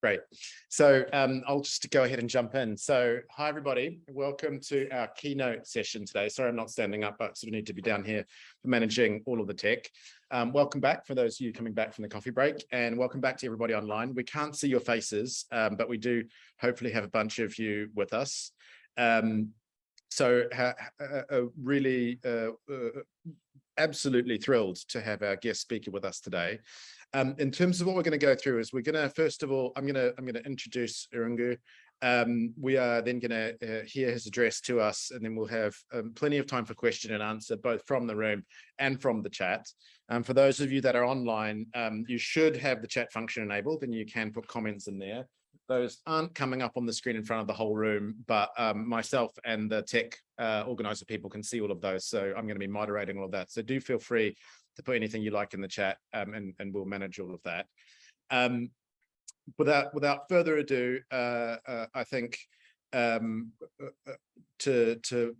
Great. So I'll just go ahead and jump in. So hi, everybody. Welcome to our keynote session today. Sorry, I'm not standing up, but sort of need to be down here for managing all of the tech. Welcome back for those of you coming back from the coffee break, and welcome back to everybody online. We can't see your faces, but we do hopefully have a bunch of you with us. Really absolutely thrilled to have our guest speaker with us today. In terms of what we're going to go through is we're going to, first of all, I'm going to introduce Irũngũ. We are then going to hear his address to us, and then we'll have plenty of time for question and answer, both from the room and from the chat. For those of you that are online, you should have the chat function enabled, and you can put comments in there. Those aren't coming up on the screen in front of the whole room, but myself and the tech organizer people can see all of those. So I'm going to be moderating all of that. So do feel free to put anything you like in the chat, and we'll manage all of that. Without further ado, I think to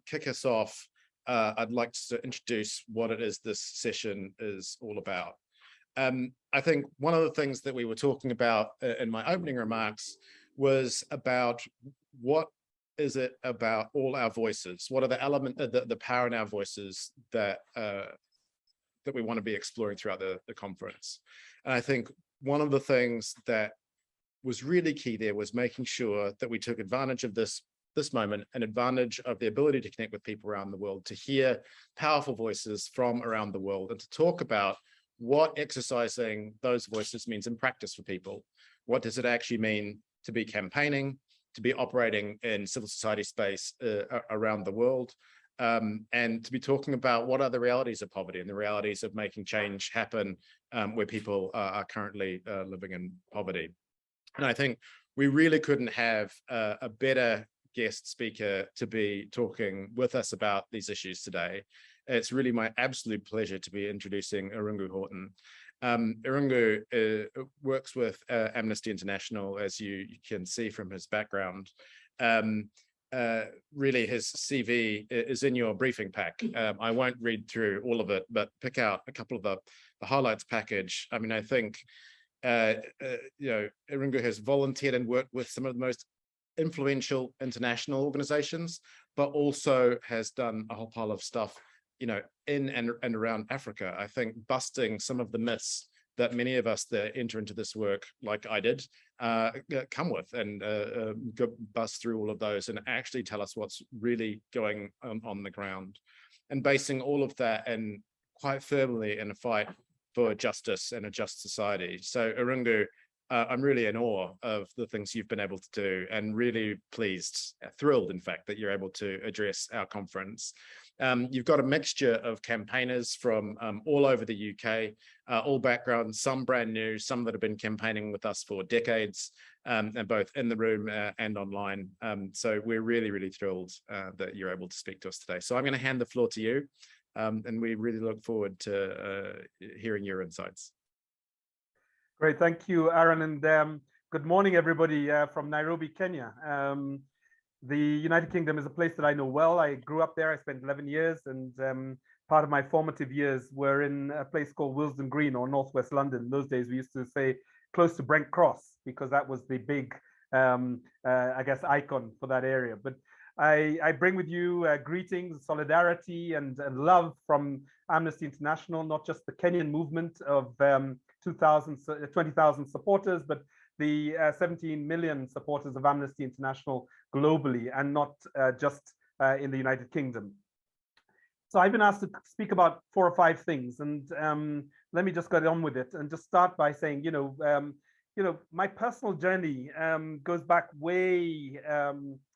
kick us off, I'd like to introduce what it is this session is all about. I think one of the things that we were talking about in my opening remarks was about what is it about all our voices? What are the elements, the power in our voices that we want to be exploring throughout the conference? And I think one of the things that was really key there was making sure that we took advantage of this moment and advantage of the ability to connect with people around the world, to hear powerful voices from around the world, and to talk about what exercising those voices means in practice for people. What does it actually mean to be campaigning, to be operating in civil society space around the world, and to be talking about what are the realities of poverty and the realities of making change happen where people are currently living in poverty. And I think we really couldn't have a better guest speaker to be talking with us about these issues today. It's really my absolute pleasure to be introducing Irũngũ Houghton. Irũngũ works with Amnesty International, as you can see from his background. Really, his CV is in your briefing pack. I won't read through all of it, but pick out a couple of the highlights package. I mean, I think Irũngũ has volunteered and worked with some of the most influential international organizations, but also has done a whole pile of stuff in and around Africa. I think busting some of the myths that many of us that enter into this work, like I did, come with, and bust through all of those and actually tell us what's really going on the ground, and basing all of that and quite firmly in a fight for justice and a just society. So Irũngũ, I'm really in awe of the things you've been able to do, and really pleased, thrilled, in fact, that you're able to address our conference. You've got a mixture of campaigners from all over the UK, all backgrounds, some brand new, some that have been campaigning with us for decades, and both in the room and online. So we're really, really thrilled that you're able to speak to us today. So I'm going to hand the floor to you, and we really look forward to hearing your insights. Great, thank you, Aaron, and good morning, everybody from Nairobi, Kenya. The United Kingdom is a place that I know well. I grew up there. I spent 11 years, and part of my formative years were in a place called Willesden Green, or Northwest London. In those days, we used to say close to Brent Cross, because that was the big, I guess, icon for that area. But I bring with you greetings, solidarity, and love from Amnesty International, not just the Kenyan movement of 20,000 supporters, but the 17 million supporters of Amnesty International globally, and not just in the United Kingdom. So I've been asked to speak about 4 or 5 things, and let me just get on with it and just start by saying, my personal journey goes back way,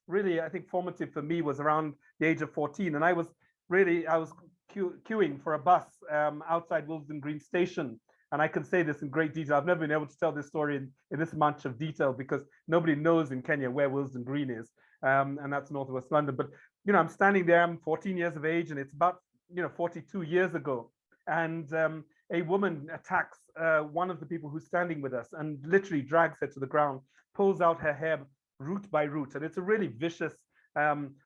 really, I think formative for me was around the age of 14, and I was queuing for a bus outside Willesden Green Station. And I can say this in great detail. I've never been able to tell this story in this much of detail, because nobody knows in Kenya where Willesden Green is, and that's Northwest London. But I'm standing there. I'm 14 years of age, and it's about 42 years ago. And a woman attacks one of the people who's standing with us, and literally drags her to the ground, pulls out her hair root by root, and it's a really vicious,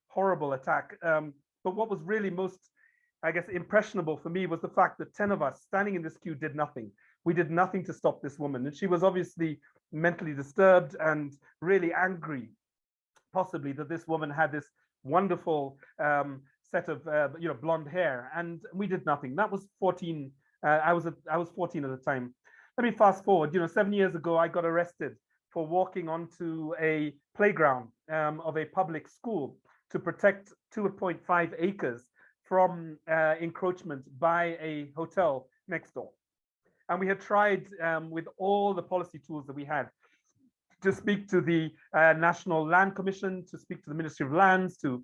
horrible attack. But what was really most I guess, impressionable for me was the fact that 10 of us standing in this queue did nothing. We did nothing to stop this woman. And she was obviously mentally disturbed and really angry, possibly, that this woman had this wonderful set of blonde hair, and we did nothing. That was 14. I was 14 at the time. Let me fast forward. 7 years ago, I got arrested for walking onto a playground of a public school to protect 2.5 acres from encroachment by a hotel next door. And we had tried with all the policy tools that we had to speak to the National Land Commission, to speak to the Ministry of Lands, to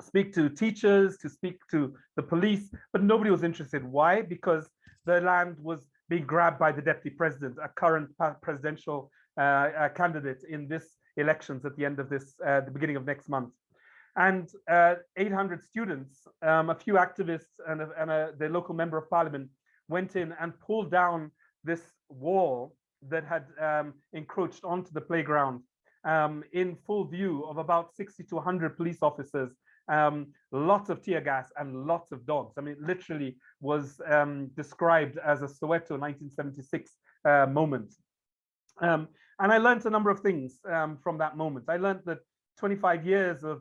speak to teachers, to speak to the police, but nobody was interested. Why? Because the land was being grabbed by the deputy president, a current presidential candidate in this elections at the end of this, the beginning of next month. And 800 students, a few activists, and the local member of parliament went in and pulled down this wall that had encroached onto the playground in full view of about 60 to 100 police officers, lots of tear gas and lots of dogs. I mean, it literally was described as a Soweto 1976 moment. And I learned a number of things from that moment. I learned that 25 years of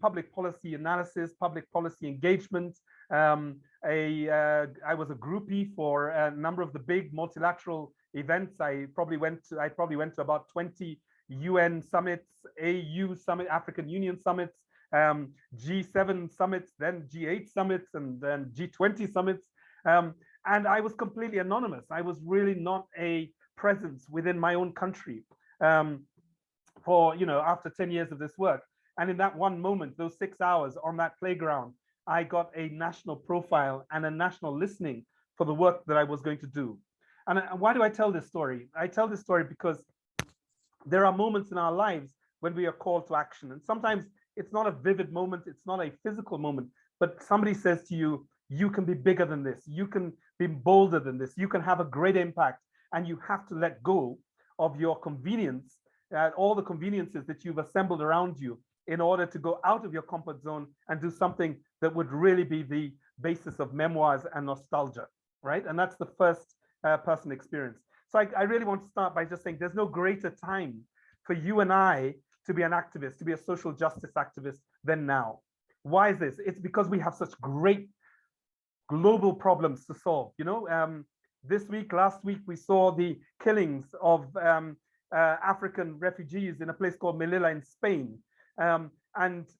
public policy analysis, public policy engagement. I was a groupie for a number of the big multilateral events. I probably went to about 20 UN summits, AU summit, African Union summits, G7 summits, then G8 summits, and then G20 summits. And I was completely anonymous. I was really not a presence within my own country for, after 10 years of this work. And in that one moment, those 6 hours on that playground, I got a national profile and a national listening for the work that I was going to do. And why do I tell this story? I tell this story because there are moments in our lives when we are called to action. And sometimes it's not a vivid moment, it's not a physical moment, but somebody says to you, you can be bigger than this, you can be bolder than this, you can have a great impact, and you have to let go of your convenience, all the conveniences that you've assembled around you, in order to go out of your comfort zone and do something that would really be the basis of memoirs and nostalgia, right? And that's the first person experience. So I really want to start by just saying there's no greater time for you and I to be an activist, to be a social justice activist than now. Why is this? It's because we have such great global problems to solve. Last week, we saw the killings of African refugees in a place called Melilla in Spain. And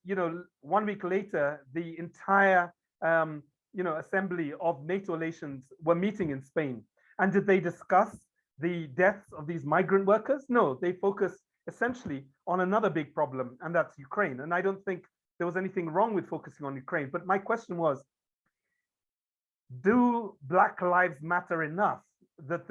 1 week later, the entire assembly of NATO nations were meeting in Spain. And did they discuss the deaths of these migrant workers? No, they focused essentially on another big problem, and that's Ukraine. And I don't think there was anything wrong with focusing on Ukraine. But my question was, do Black lives matter enough that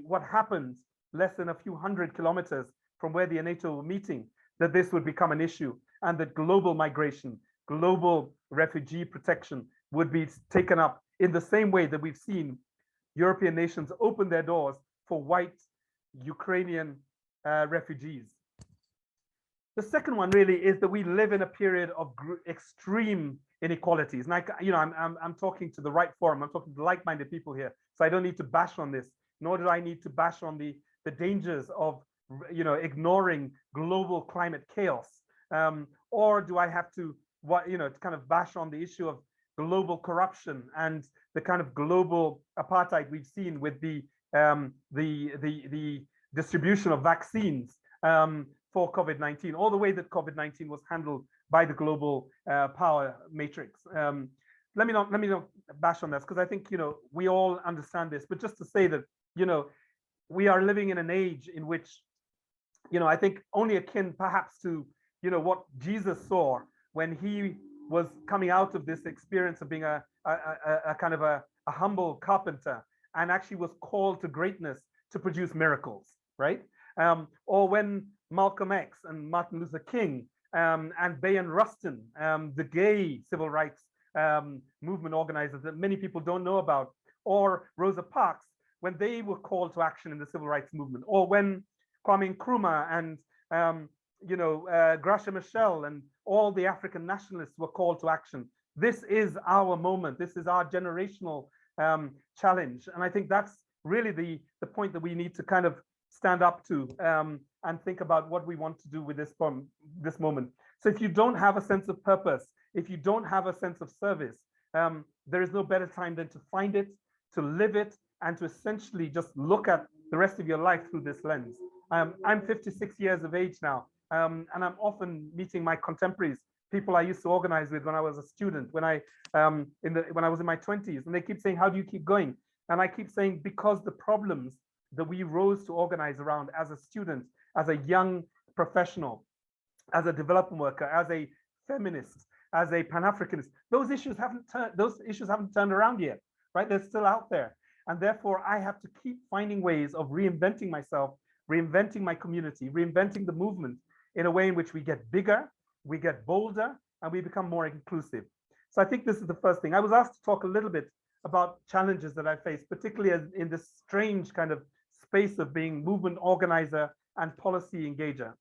what happened less than a few hundred kilometers from where the NATO were meeting, that this would become an issue, and that global migration, global refugee protection would be taken up in the same way that we've seen European nations open their doors for white Ukrainian refugees. The second one really is that we live in a period of extreme inequalities. And I'm talking to the right forum, I'm talking to like-minded people here, so I don't need to bash on this, nor do I need to bash on the dangers of ignoring global climate chaos, or do I have to kind of bash on the issue of global corruption and the kind of global apartheid we've seen with the distribution of vaccines for COVID-19, or the way that COVID-19 was handled by the global power matrix. Let me not bash on this, because I think we all understand this, but just to say that we are living in an age in which I think only akin perhaps to what Jesus saw when he was coming out of this experience of being a kind of a humble carpenter, and actually was called to greatness to produce miracles, right? Or when Malcolm X and Martin Luther King and Bayard Rustin, the gay civil rights movement organizers that many people don't know about, or Rosa Parks, when they were called to action in the civil rights movement, or when Kwame Nkrumah and Gracia Machel and all the African nationalists were called to action. This is our moment. This is our generational challenge. And I think that's really the point that we need to kind of stand up to and think about what we want to do with this moment. So if you don't have a sense of purpose, if you don't have a sense of service, there is no better time than to find it, to live it, and to essentially just look at the rest of your life through this lens. I'm 56 years of age now, and I'm often meeting my contemporaries, people I used to organize with when I was a student, when I was in my 20s, and they keep saying, how do you keep going? And I keep saying, because the problems that we rose to organize around as a student, as a young professional, as a development worker, as a feminist, as a Pan-Africanist, those issues haven't turned around yet, right? They're still out there. And therefore, I have to keep finding ways of reinventing myself, reinventing my community, reinventing the movement in a way in which we get bigger, we get bolder, and we become more inclusive. So I think this is the first thing. I was asked to talk a little bit about challenges that I face, particularly in this strange kind of space of being movement organizer and policy engager.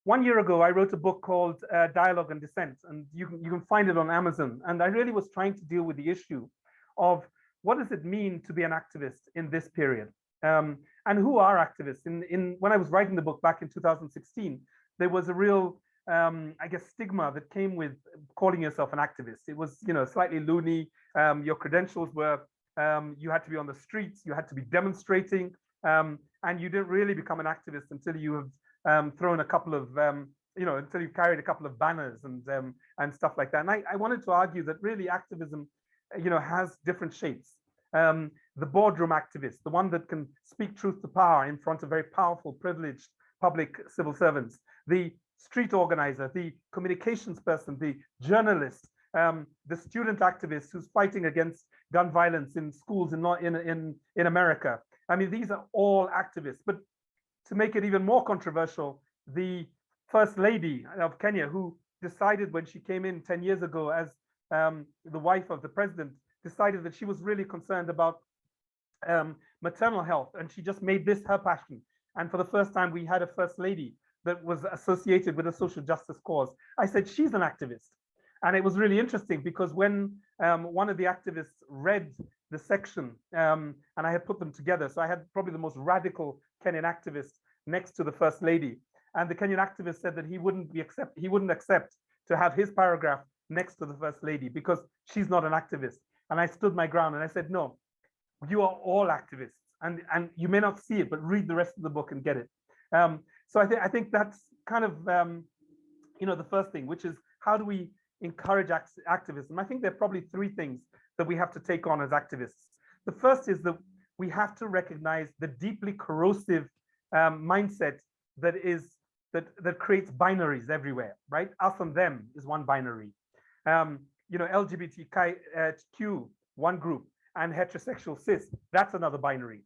1 year ago, I wrote a book called Dialogue and Dissent, and you can find it on Amazon. And I really was trying to deal with the issue of what does it mean to be an activist in this period? And who are activists? When I was writing the book back in 2016, there was a real, I guess, stigma that came with calling yourself an activist. It was, slightly loony. Your credentials were, you had to be on the streets, you had to be demonstrating, and you didn't really become an activist until you have thrown a couple of, until you've carried a couple of banners and stuff like that. And I wanted to argue that really activism, has different shapes. The boardroom activist, the one that can speak truth to power in front of very powerful, privileged public civil servants, the street organizer, the communications person, the journalist, the student activist who's fighting against gun violence in schools in America. I mean, these are all activists. But to make it even more controversial, the First Lady of Kenya, who decided when she came in 10 years ago as the wife of the president, decided that she was really concerned about maternal health, and she just made this her passion. And for the first time, we had a First Lady that was associated with a social justice cause. I said, she's an activist. And it was really interesting because when one of the activists read the section, and I had put them together, so I had probably the most radical Kenyan activist next to the First Lady. And the Kenyan activist said that he wouldn't accept to have his paragraph next to the First Lady because she's not an activist. And I stood my ground and I said, no, you are all activists. And you may not see it, but read the rest of the book and get it. So I think that's kind of, the first thing, which is how do we encourage activism? I think there are probably three things that we have to take on as activists. The first is that we have to recognize the deeply corrosive mindset that creates binaries everywhere, right? Us and them is one binary. LGBTQ, one group, and heterosexual cis, that's another binary.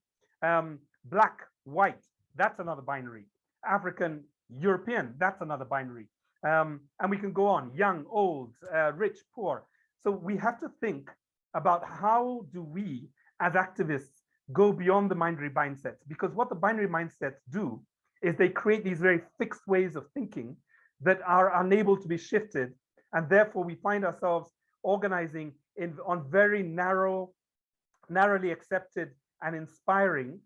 Black, white, that's another binary. African, European, that's another binary. And we can go on, young, old, rich, poor. So we have to think about how do we, as activists, go beyond the binary mindsets, because what the binary mindsets do is they create these very fixed ways of thinking that are unable to be shifted. And therefore we find ourselves organizing on very narrowly accepted and inspiring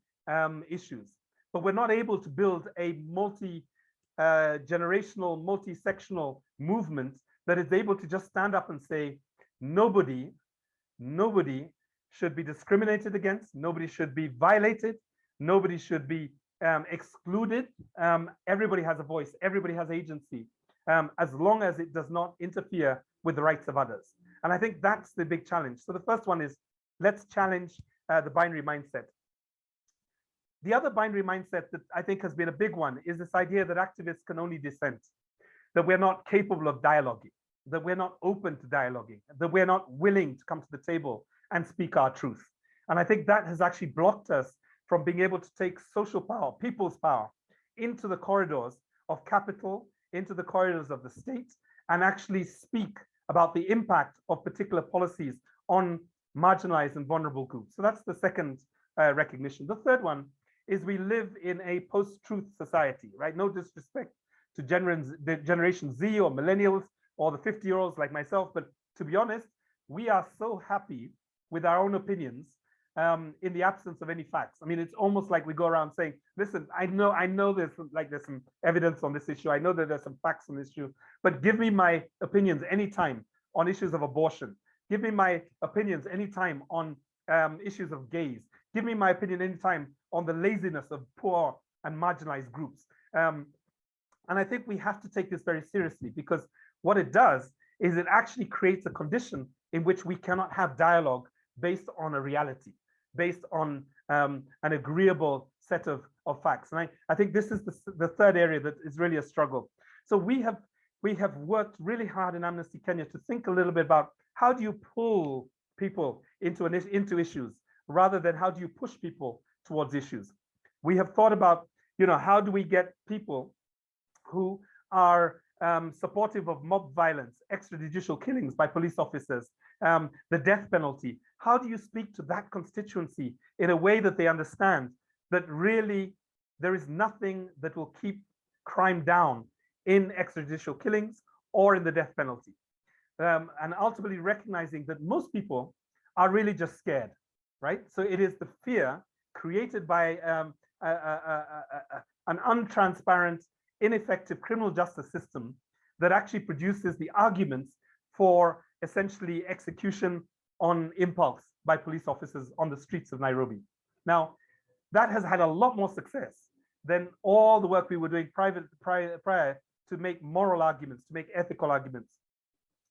issues. But we're not able to build a multi-generational, multi-sectional movement that is able to just stand up and say, nobody should be discriminated against, nobody should be violated, nobody should be excluded. Everybody has a voice, everybody has agency, as long as it does not interfere with the rights of others. And I think that's the big challenge. So the first one is, let's challenge the binary mindset. The other binary mindset that I think has been a big one is this idea that activists can only dissent, that we're not capable of dialoguing, that we're not open to dialoguing, that we're not willing to come to the table and speak our truth. And I think that has actually blocked us from being able to take social power, people's power, into the corridors of capital, into the corridors of the state, and actually speak about the impact of particular policies on marginalized and vulnerable groups. So that's the second recognition. The third one is we live in a post-truth society, right? No disrespect to Generation Z or millennials, or the 50-year-olds like myself. But to be honest, we are so happy with our own opinions in the absence of any facts. I mean, it's almost like we go around saying, listen, I know there's some evidence on this issue. I know that there's some facts on this issue, but give me my opinions anytime on issues of abortion. Give me my opinions anytime on issues of gays. Give me my opinion anytime on the laziness of poor and marginalized groups. And I think we have to take this very seriously, because what it does is it actually creates a condition in which we cannot have dialogue based on a reality, based on an agreeable set of facts. And I think this is the third area that is really a struggle. So we have worked really hard in Amnesty Kenya to think a little bit about how do you pull people into issues rather than how do you push people towards issues. We have thought about, how do we get people who are supportive of mob violence, extrajudicial killings by police officers, the death penalty. How do you speak to that constituency in a way that they understand that really there is nothing that will keep crime down in extrajudicial killings or in the death penalty? And ultimately recognizing that most people are really just scared, right? So it is the fear created by an untransparent, ineffective criminal justice system that actually produces the arguments for essentially execution on impulse by police officers on the streets of Nairobi. Now, that has had a lot more success than all the work we were doing prior to make moral arguments, to make ethical arguments.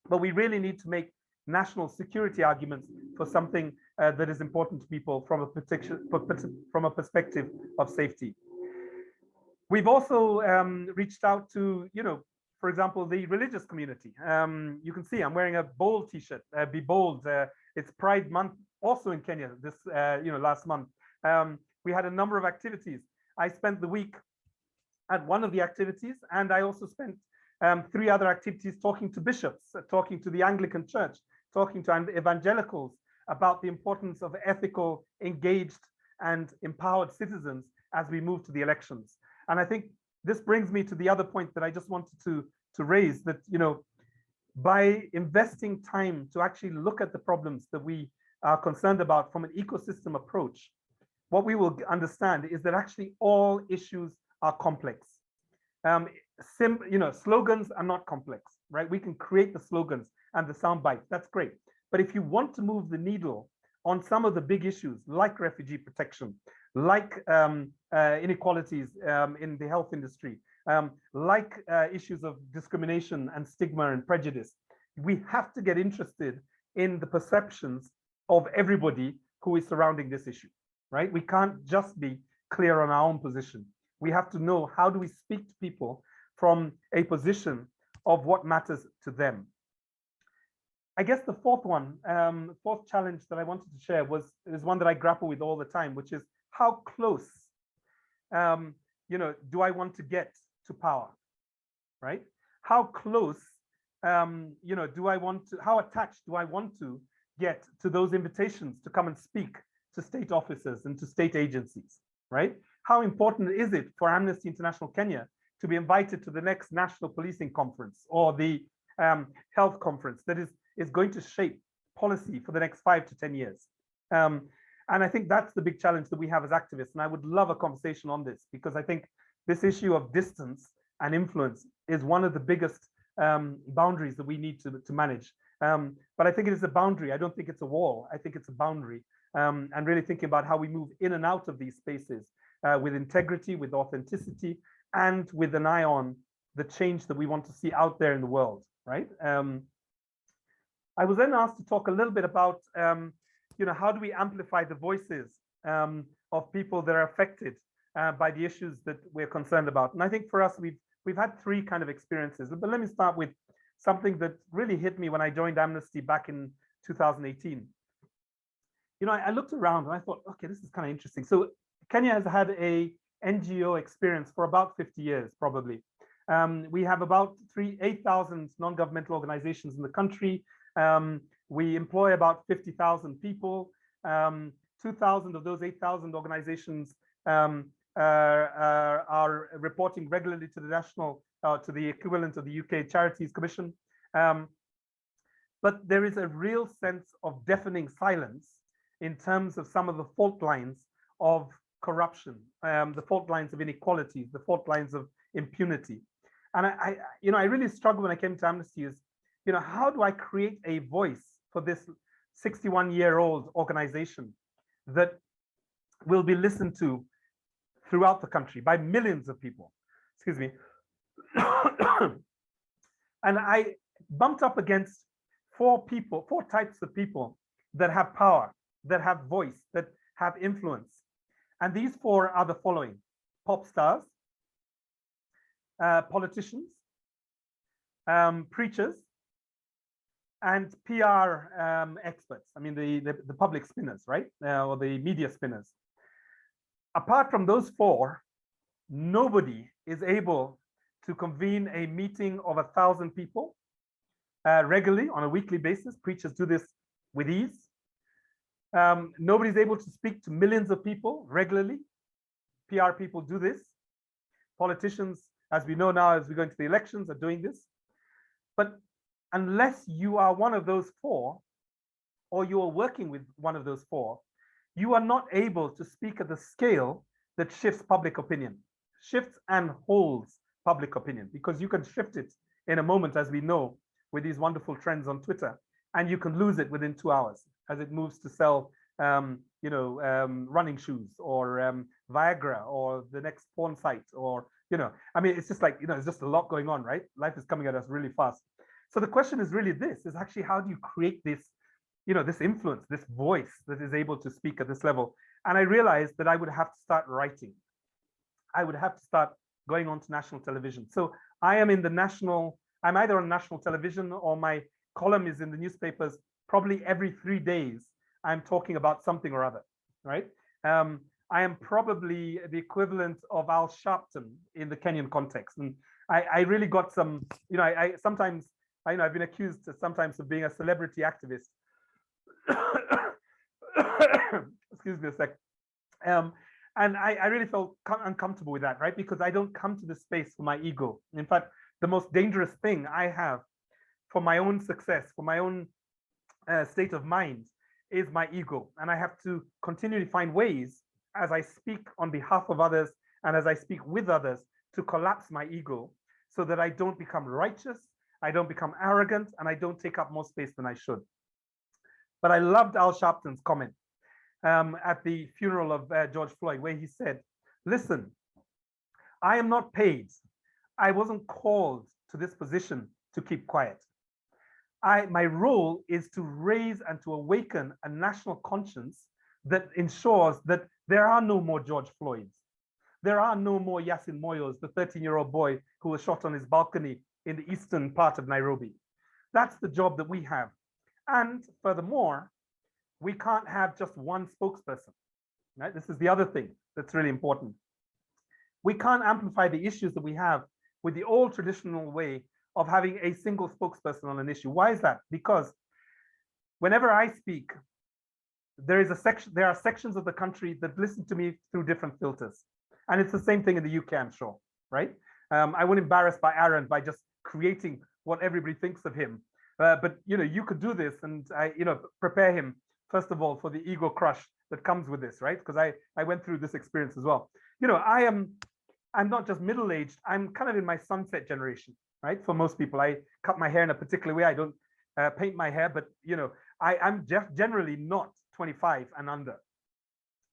But we really need to make national security arguments for something that is important to people from a perspective of safety. We've also reached out to, for example, the religious community. You can see I'm wearing a bold t-shirt, Be Bold. It's Pride Month also in Kenya this, last month. We had a number of activities. I spent the week at one of the activities, and I also spent 3 other activities talking to bishops, talking to the Anglican Church, talking to evangelicals about the importance of ethical, engaged, and empowered citizens as we move to the elections. And I think this brings me to the other point that I just wanted to raise, that by investing time to actually look at the problems that we are concerned about from an ecosystem approach, what we will understand is that actually all issues are complex. Slogans are not complex, right? We can create the slogans and the sound bites. That's great. But if you want to move the needle on some of the big issues like refugee protection, like inequalities in the health industry, like issues of discrimination and stigma and prejudice, we have to get interested in the perceptions of everybody who is surrounding this issue, right? We can't just be clear on our own position. We have to know, how do we speak to people from a position of what matters to them? I guess the fourth challenge that I wanted to share is one that I grapple with all the time, which is how close, do I want to get to power, right? How close, how attached do I want to get to those invitations to come and speak to state officers and to state agencies, right? How important is it for Amnesty International Kenya to be invited to the next National Policing Conference or the health conference that is going to shape policy for the next 5 to 10 years? And I think that's the big challenge that we have as activists. And I would love a conversation on this, because I think this issue of distance and influence is one of the biggest boundaries that we need to manage. But I think it is a boundary. I don't think it's a wall. I think it's a boundary. And really thinking about how we move in and out of these spaces with integrity, with authenticity, and with an eye on the change that we want to see out there in the world, right? I was then asked to talk a little bit about, how do we amplify the voices of people that are affected by the issues that we're concerned about? And I think for us, we've had 3 kind of experiences. But let me start with something that really hit me when I joined Amnesty back in 2018. I looked around and I thought, okay, this is kind of interesting. So Kenya has had a NGO experience for about 50 years, probably. We have about 8,000 non-governmental organizations in the country. We employ about 50,000 people. 2,000 of those 8,000 organizations are reporting regularly to the national, to the equivalent of the UK Charities Commission. But there is a real sense of deafening silence in terms of some of the fault lines of corruption, the fault lines of inequalities, the fault lines of impunity. And I really struggled when I came to Amnesty is, how do I create a voice for this 61-year-old organization that will be listened to throughout the country by millions of people? Excuse me. And I bumped up against four types of people that have power, that have voice, that have influence. And these four are the following: pop stars, politicians, preachers, and PR experts. I mean, the public spinners, right? Or the media spinners. Apart from those four, nobody is able to convene a meeting of 1,000 people regularly on a weekly basis. Preachers do this with ease. Nobody's able to speak to millions of people regularly. PR people do this. Politicians, as we know now, as we go into the elections, are doing this. But unless you are one of those four, or you are working with one of those four, you are not able to speak at the scale that shifts public opinion, shifts and holds public opinion, because you can shift it in a moment, as we know, with these wonderful trends on Twitter, and you can lose it within 2 hours as it moves to sell, running shoes or Viagra or the next porn site, or, I mean, it's just like, it's just a lot going on, right? Life is coming at us really fast. So the question is really this, is actually, how do you create this, this influence, this voice that is able to speak at this level? And I realized that I would have to start writing. I would have to start going on to national television. So I am I'm either on national television, or my column is in the newspapers. Probably every 3 days, I'm talking about something or other, right? I am probably the equivalent of Al Sharpton in the Kenyan context. And I really got some, I've been accused sometimes of being a celebrity activist. Excuse me a sec. And I really felt uncomfortable with that, right? Because I don't come to this space for my ego. In fact, the most dangerous thing I have for my own success, for my own state of mind, is my ego. And I have to continually find ways, as I speak on behalf of others and as I speak with others, to collapse my ego so that I don't become righteous, I don't become arrogant, and I don't take up more space than I should. But I loved Al Sharpton's comment at the funeral of George Floyd, where he said, listen, I am not paid. I wasn't called to this position to keep quiet. My role is to raise and to awaken a national conscience that ensures that there are no more George Floyds. There are no more Yasin Moyos, the 13-year-old boy who was shot on his balcony in the eastern part of Nairobi. That's the job that we have. And furthermore, we can't have just one spokesperson, right? This is the other thing that's really important. We can't amplify the issues that we have with the old traditional way of having a single spokesperson on an issue. Why is that? Because whenever I speak, there are sections of the country that listen to me through different filters. And it's the same thing in the UK, I'm sure, right? I wouldn't embarrass by Aaron by just creating what everybody thinks of him. But you could do this and prepare him, first of all, for the ego crush that comes with this, right? Because I went through this experience as well. I'm not just middle-aged, I'm kind of in my sunset generation, right? For most people, I cut my hair in a particular way. I don't paint my hair, but I'm generally not 25 and under,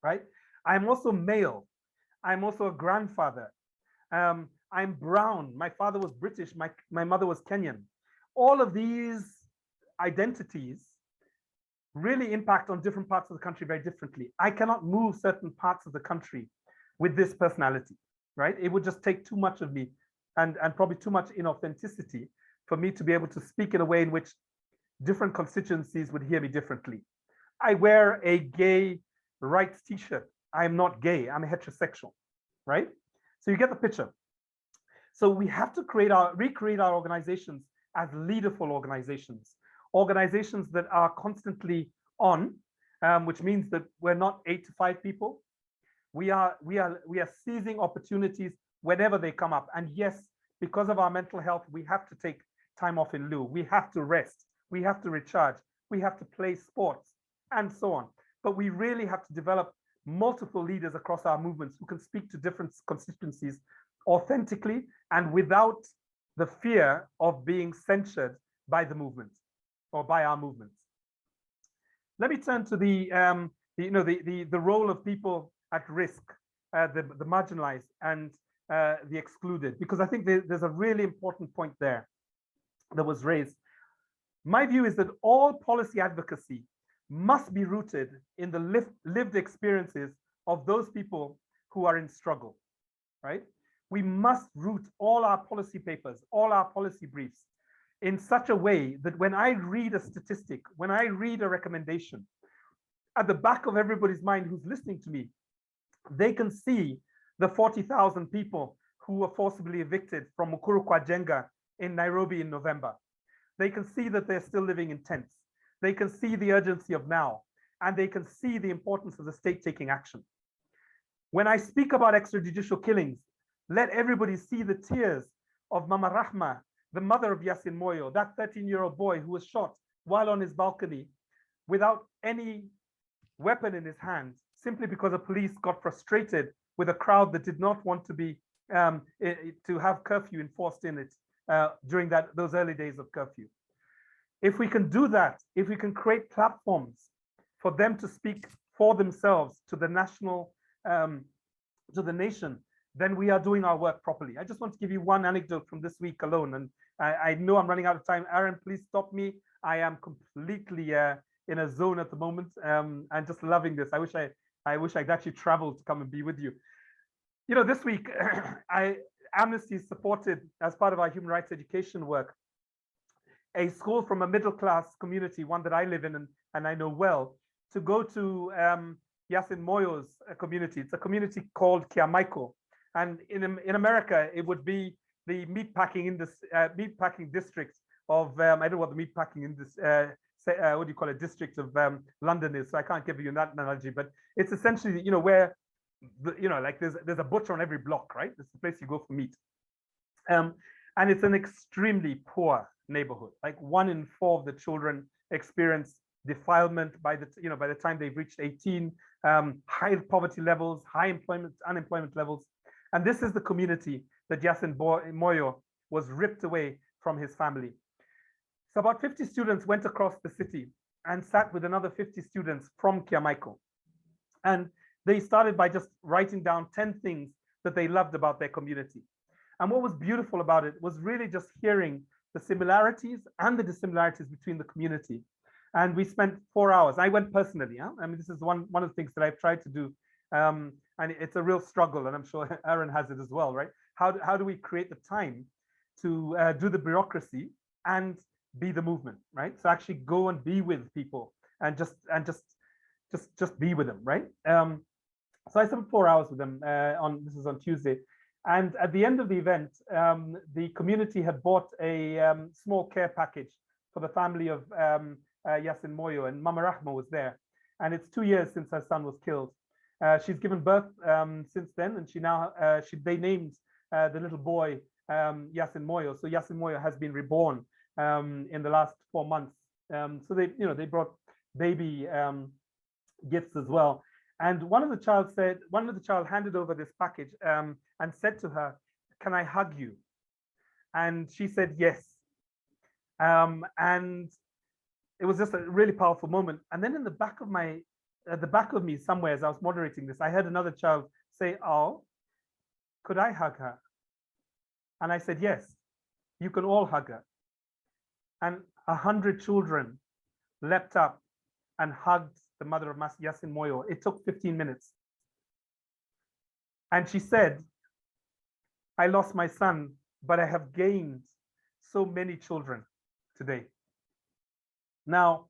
right? I'm also male. I'm also a grandfather. I'm brown. My father was British. My mother was Kenyan. All of these identities really impact on different parts of the country very differently. I cannot move certain parts of the country with this personality, right? It would just take too much of me and probably too much inauthenticity for me to be able to speak in a way in which different constituencies would hear me differently. I wear a gay rights t-shirt. I'm not gay, I'm heterosexual, right? So you get the picture. So we have to recreate our organizations as leaderful organizations that are constantly on, which means that we're not 8 to 5 people. We are seizing opportunities whenever they come up. And yes, because of our mental health, we have to take time off in lieu. We have to rest. We have to recharge. We have to play sports and so on. But we really have to develop multiple leaders across our movements who can speak to different constituencies authentically and without the fear of being censured by the movement or by our movements. Let me turn to the role of people at risk, the marginalized and the excluded, because I think there's a really important point there that was raised. My view is that all policy advocacy must be rooted in the lived experiences of those people who are in struggle, right? We must root all our policy papers, all our policy briefs in such a way that when I read a statistic, when I read a recommendation, at the back of everybody's mind who's listening to me, they can see the 40,000 people who were forcibly evicted from Mukuru kwa Jenga in Nairobi in November. They can see that they're still living in tents. They can see the urgency of now, and they can see the importance of the state taking action. When I speak about extrajudicial killings, let everybody see the tears of Mama Rahma, the mother of Yasin Moyo, that 13-year-old boy who was shot while on his balcony without any weapon in his hand, simply because the police got frustrated with a crowd that did not want to be to have curfew enforced in it during those early days of curfew. If we can do that, if we can create platforms for them to speak for themselves to the national, to the nation, then we are doing our work properly. I just want to give you one anecdote from this week alone, and I know I'm running out of time. Aaron, please stop me. I am completely in a zone at the moment, and just loving this. I wish I'd actually traveled to come and be with you. You know, this week, Amnesty supported, as part of our human rights education work, a school from a middle-class community, one that I live in and I know well, to go to Yasin Moyo's community. It's a community called Kiamaiko. And in America, it would be the meatpacking district of, I don't know what the meatpacking in this, what do you call it, district of London is, so I can't give you that analogy, but it's essentially, you know, where, like there's a butcher on every block, right? It's the place you go for meat. And it's an extremely poor neighborhood. Like 1 in 4 of the children experience defilement by the time they've reached 18, high poverty levels, high unemployment levels. And this is the community that Yasin Moyo was ripped away from his family. So about 50 students went across the city and sat with another 50 students from Kiamaiko. And they started by just writing down 10 things that they loved about their community. And what was beautiful about it was really just hearing the similarities and the dissimilarities between the community. And we spent 4 hours. I went personally. I mean, this is one of the things that I've tried to do. And it's a real struggle, and I'm sure Aaron has it as well, right? How do we create the time to do the bureaucracy and be the movement, right? So actually go and be with people and just be with them, right? So I spent 4 hours with them this is on Tuesday. And at the end of the event, the community had bought a small care package for the family of Yasin Moyo, and Mama Rahma was there. And it's 2 years since her son was killed. She's given birth since then, and they named the little boy Yasin Moyo. So Yasin Moyo has been reborn in the last 4 months. So they brought baby gifts as well. And one of the child handed over this package and said to her, "Can I hug you?" And she said yes. And it was just a really powerful moment. And then at the back of me somewhere, as I was moderating this, I heard another child say, "Oh, could I hug her?" And I said, "Yes, you can all hug her." And 100 children leapt up and hugged the mother of Yasin Moyo. It took 15 minutes. And she said, "I lost my son, but I have gained so many children today." Now,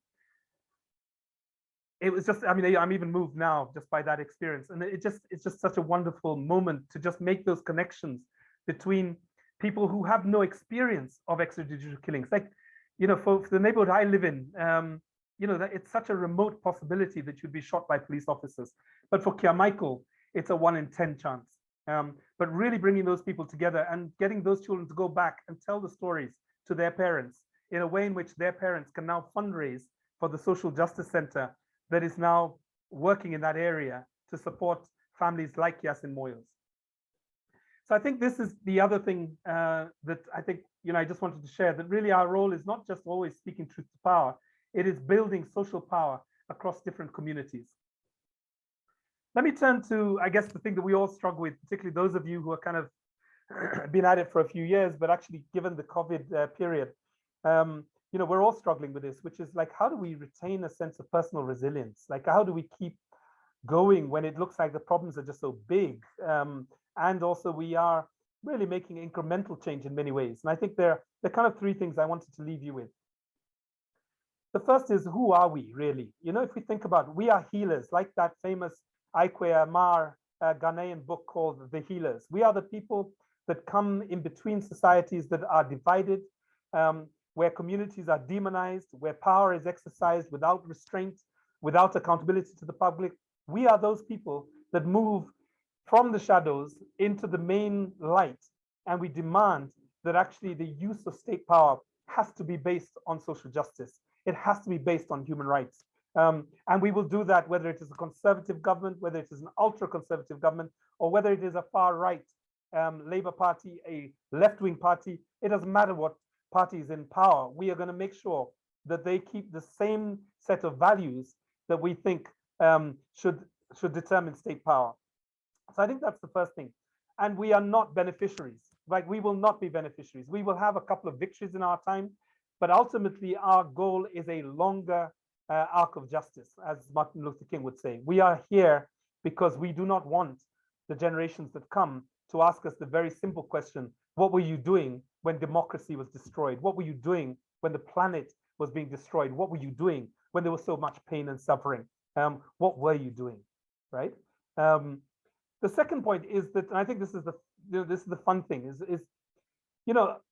it was just, I mean, I'm even moved now just by that experience. And it's just such a wonderful moment to just make those connections between people who have no experience of extrajudicial killings. Like, for the neighborhood I live in, that it's such a remote possibility that you'd be shot by police officers. But for Kiamaiko, it's a 1 in 10 chance. But really bringing those people together and getting those children to go back and tell the stories to their parents in a way in which their parents can now fundraise for the social justice center that is now working in that area to support families like Yasin Moyos. So I think this is the other thing that I think, I just wanted to share, that really our role is not just always speaking truth to power, it is building social power across different communities. Let me turn to, I guess, the thing that we all struggle with, particularly those of you who are kind of been at it for a few years, but actually given the COVID period, we're all struggling with this, which is like, how do we retain a sense of personal resilience? Like, how do we keep going when it looks like the problems are just so big? And also we are really making incremental change in many ways. And I think there are kind of three things I wanted to leave you with. The first is, who are we really? If we think about, we are healers, like that famous Aikwe Amar Ghanaian book called The Healers. We are the people that come in between societies that are divided, where communities are demonized, where power is exercised without restraint, without accountability to the public. We are those people that move from the shadows into the main light, and we demand that actually the use of state power has to be based on social justice. It has to be based on human rights. And we will do that whether it is a conservative government, whether it is an ultra-conservative government, or whether it is a far-right Labour Party, a left-wing party. It doesn't matter what party is in power. We are going to make sure that they keep the same set of values that we think should determine state power. So I think that's the first thing. And we are not beneficiaries. Like, we will not be beneficiaries. We will have a couple of victories in our time, but ultimately our goal is a longer arc of justice, as Martin Luther King would say. We are here because we do not want the generations that come to ask us the very simple question: what were you doing when democracy was destroyed? What were you doing when the planet was being destroyed? What were you doing when there was so much pain and suffering? What were you doing, right? The second point is that, and I think this is the fun thing, is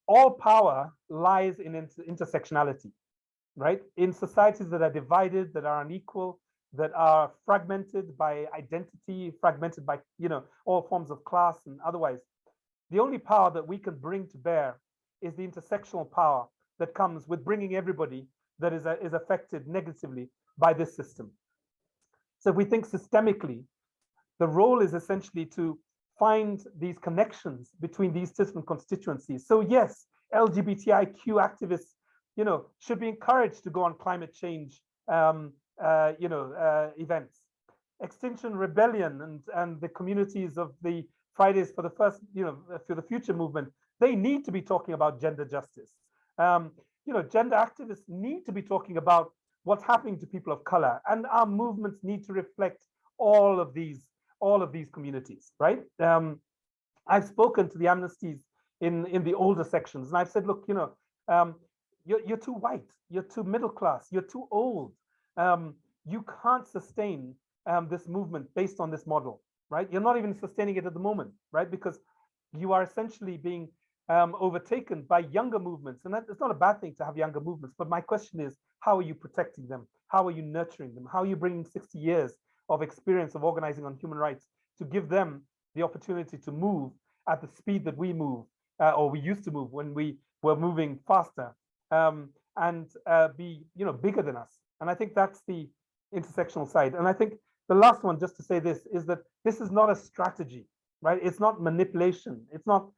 all power lies in intersectionality, right? In societies that are divided, that are unequal, that are fragmented by identity, fragmented by all forms of class and otherwise, the only power that we can bring to bear is the intersectional power that comes with bringing everybody that is affected negatively by this system. So if we think systemically, the role is essentially to find these connections between these different constituencies. So yes, LGBTIQ activists, should be encouraged to go on climate change, events. Extinction Rebellion and the communities of the Fridays for the First, for the Future movement, they need to be talking about gender justice. Gender activists need to be talking about what's happening to people of color, and our movements need to reflect all of these communities, right? I've spoken to the Amnesties in the older sections, and I've said, look, you're too white, you're too middle class, you're too old. You can't sustain this movement based on this model, right? You're not even sustaining it at the moment, right? Because you are essentially being overtaken by younger movements. And it's not a bad thing to have younger movements, but my question is, how are you protecting them? How are you nurturing them? How are you bringing 60 years of experience of organizing on human rights to give them the opportunity to move at the speed that we move, or we used to move when we were moving faster, and be bigger than us? And I think that's the intersectional side. And I think the last one, just to say this, is that this is not a strategy, right? It's not manipulation. It's not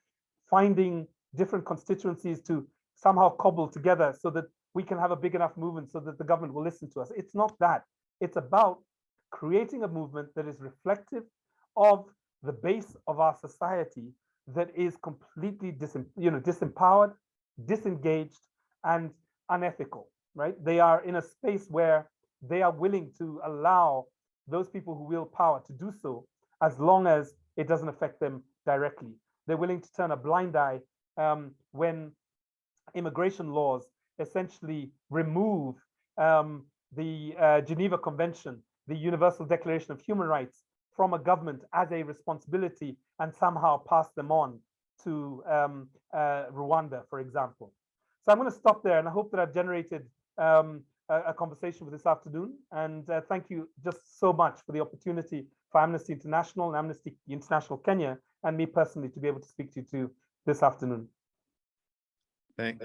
finding different constituencies to somehow cobble together so that we can have a big enough movement so that the government will listen to us. It's not that. It's about creating a movement that is reflective of the base of our society that is completely disempowered, disengaged, and unethical, right? They are in a space where they are willing to allow those people who wield power to do so, as long as it doesn't affect them directly. They're willing to turn a blind eye when immigration laws essentially remove the Geneva Convention, the Universal Declaration of Human Rights, from a government as a responsibility, and somehow pass them on to Rwanda, for example. So I'm going to stop there, and I hope that I've generated a conversation for this afternoon. And thank you just so much for the opportunity for Amnesty International and Amnesty International Kenya, and me personally, to be able to speak to you this afternoon. Thank.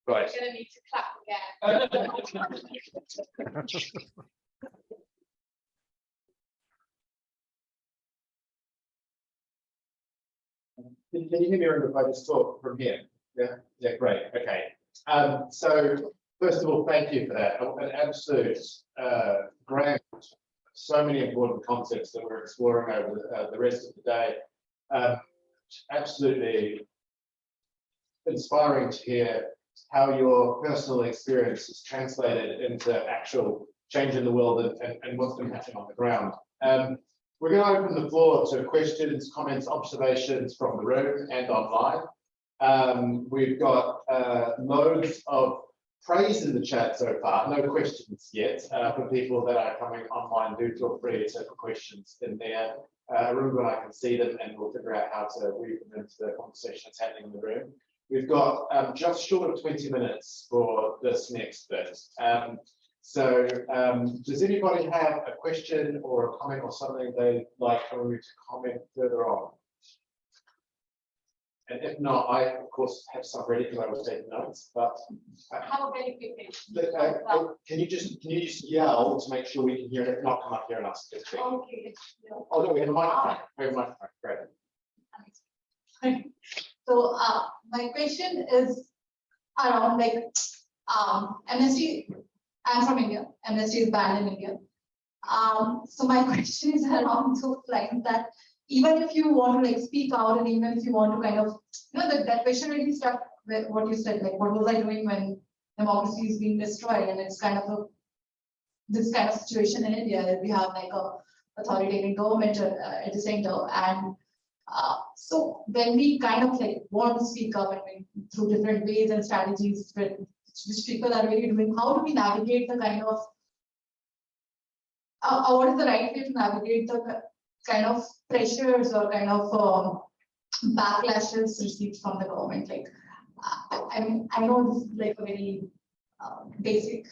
Right. We're going to need to clap again. Can you hear me, or if I just talk from here? Yeah, great. Okay. So first of all, thank you for that. An absolute grant. So many important concepts that we're exploring over the rest of the day. Absolutely inspiring to hear how your personal experience is translated into actual change in the world and what's been happening on the ground. We're going to open the floor to questions, comments, observations from the room and online. We've got loads of praise in the chat so far, no questions yet. For people that are coming online, do feel free to put questions in there. Irũngũ and I can see them, and we'll figure out how to weave them into the conversation that's happening in the room. We've got just short of 20 minutes for this next bit. So does anybody have a question or a comment or something they'd like me to comment further on? And if not, I of course have some ready because I was taking notes. But Have a very quick can you just yell to make sure we can hear it? If not, come up here and ask this thing. Okay. Oh no, we have a microphone. We have a microphone. Great. So my question is around like Amnesty. I'm from India. Amnesty is banned in India. So my question is around those lines that even if you want to like speak out, and even if you want to kind of, that question really stuck with what you said, like what was I doing when democracy is being destroyed, and it's kind of this kind of situation in India that we have like a authoritarian government at the center, and so when we kind of like want to speak up and through different ways and strategies which people are really doing, how do we navigate the kind of what is the right way to navigate the kind of pressures or kind of backlashes received from the government? Like, I mean, I know this is like a very basic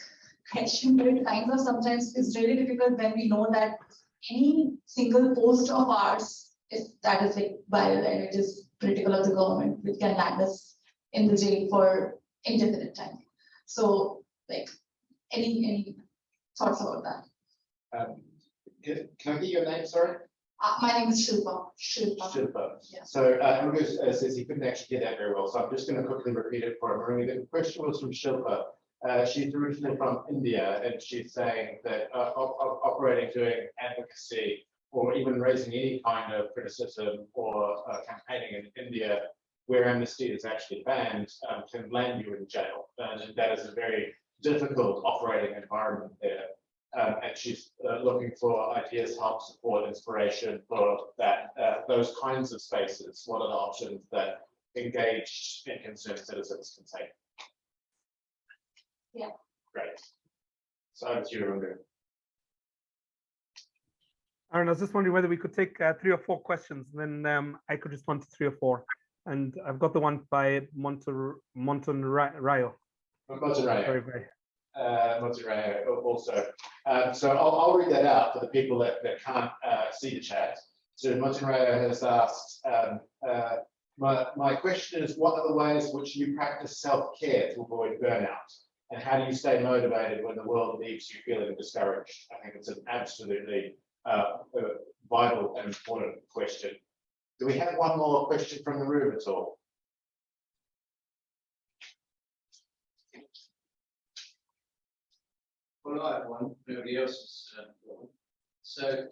question, but it kind of sometimes is really difficult when we know that any single post of ours, if that is like viral and it is critical of the government, which can land us in the jail for indefinite time. So, like, any thoughts about that? Can I get your name, sorry? My name is Shilpa. Shilpa. Yeah. So Irũngũ says he couldn't actually get that very well, so I'm just going to quickly repeat it for him. The question was from Shilpa. She's originally from India, and she's saying that operating, doing advocacy, or even raising any kind of criticism or campaigning in India, where amnesty is actually banned, can land you in jail. And that is a very difficult operating environment there. And she's looking for ideas, help, support, inspiration for that, those kinds of spaces. What are the options that engaged and concerned citizens can take? Yeah. Great. So over to you, Irũngũ. Aaron, I was just wondering whether we could take 3 or 4 questions, and then I could respond to 3 or 4. And I've got the one by Montonrayo. Montonrayo. Very. Montonrayo also. So I'll read that out for the people that can't see the chat. So Montonrayo has asked, my question is, what are the ways which you practice self-care to avoid burnout? And how do you stay motivated when the world leaves you feeling discouraged? I think it's an absolutely vital and important question. Do we have one more question from the room at all? Well, I have one. Nobody else has one. So